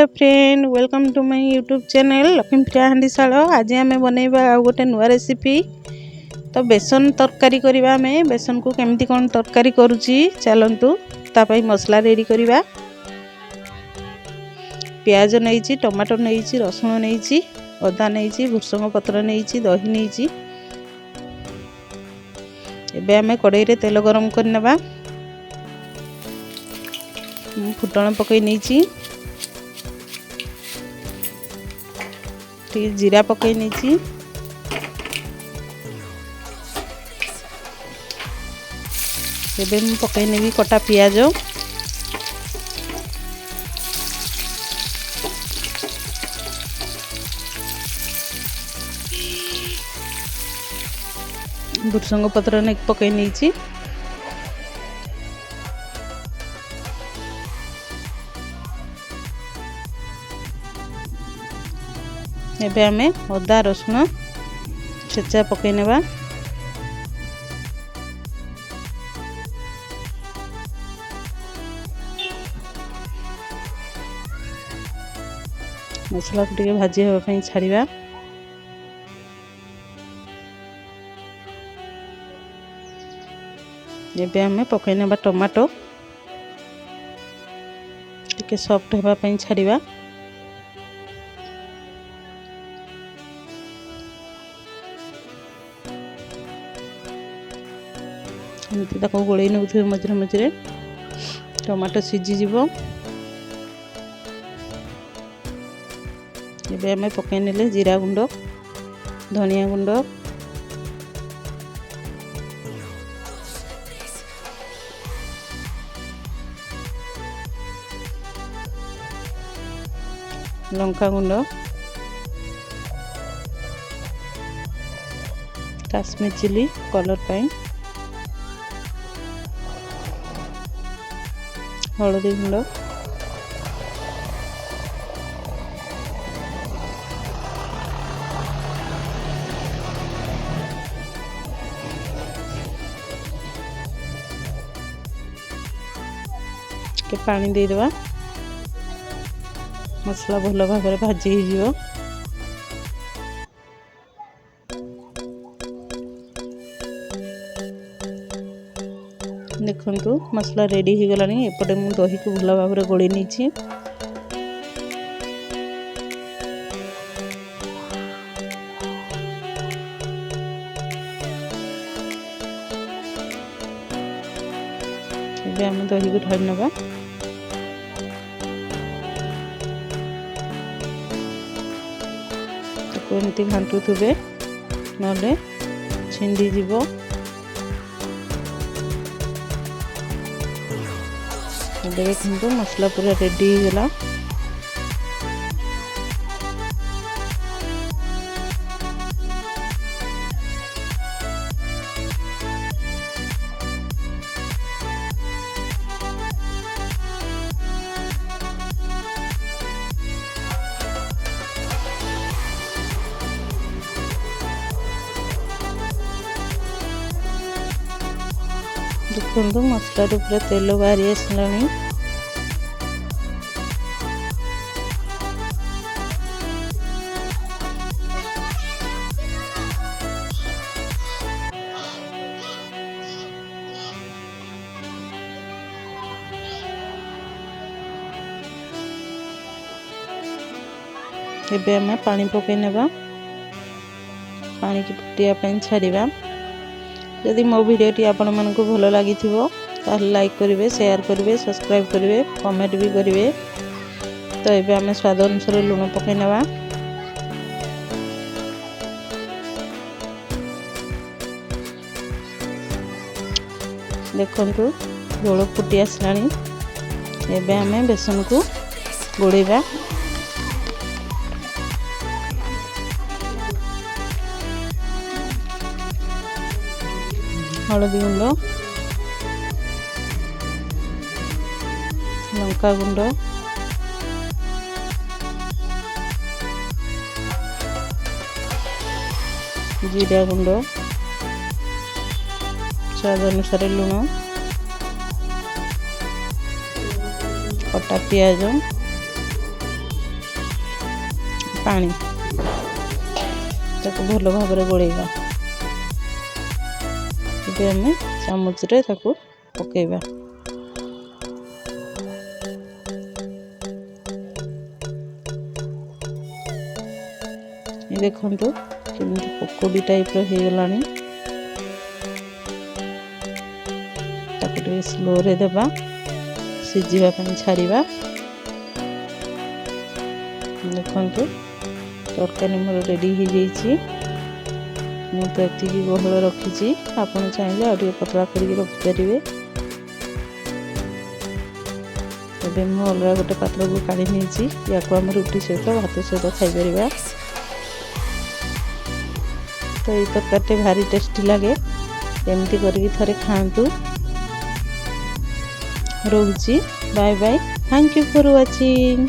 Hello friend, welcome to my YouTube channel Laxmipriya Handishal. आज आम बनइबा गोटे नुआ रेसिपी। तो बेसन तरकारी करवा। आम बेसन को केमती कौन तरकारी करुची चलतु तापाई मसला रेडी करवा। प्याज नहीं, टमाटो नहीं, रसुण नहीं, अदा नहीं, भुसंग पत्र नहीं, दही नहीं। एबे आम कड़ाई रे तेल गरम करनेबा। फुटण पकई नहीं, जीरा पकई नहीं, एबे मु पकई नेबी कटा पियाज। भुसंग पत्र ने पकई नहीं। एबे आमे अदा रसुण छेचा पकई नेबा। मसला को टिके भाजी होबा पई छाड़िबा। एबे आमे पकई नेबा टमाटो, टिके सॉफ्ट होबा पई छाड़िबा। एमती ताको गोलई नउथे मझरे मझरे टमाटो सीझी जीवो। एबे आमे पकई नेले जीरा गुंड, धनिया गुंड, लंका गुंड, काश्मीर चिली कलर पाई, हलदी गुंड, के पानी दे देवा। मसला भल भाव भाजी हो। देखु मसला रेडी हो गलानी। एपटे मु दही को भल भाव गोली नहीं। एबे आम दही को ढाली नवा। एमती घाटू थे ना छिंडी जीव। देखो मसला पूरा रेडी हो गला। देखो मसला पूरा तेल बाहरी आसलानी। एबे आमे पानी पकई नेबा। पानी की फुटिया पई छाड़िबा। यदि मो वीडियोटी आपण मानकु भलो लागि थिबो ताले लाइक करिवे, शेयर करिवे, सब्सक्राइब करिवे, कमेंट भी करिवे। तो एबे आमे स्वाद अनुसार लूण पकई नेबा। देखंतु झोल फुटी आसलानी। एबे आमे बेसन को गोळेबा। हलदी गुंड, लंका गुंड, जीरा गुंड, स्वाद अनुसार लुण, कटा पियाज, पानी ताको भल भाव गोलेबा ये आम चामच रे ताको पकेबा ये देखंतु केमती पकोड़ी टाइप रो हे गलानी ताको स्लो रे देबा सिझिबा पई छाड़िबा देखंतु तरकारी मोर रेडी हो जाइए मु तो ये बहल रखी आपन चाहिए और पतला करके रखिपारे तबे मु अलग गोटे पात्र को काढ़ी नहीं या आम रुटी सहित भात सहित खाईपर तो ये तरकारी भारी टेस्टी लगे एमती करके थरे खातु रोची bye bye thank you for watching.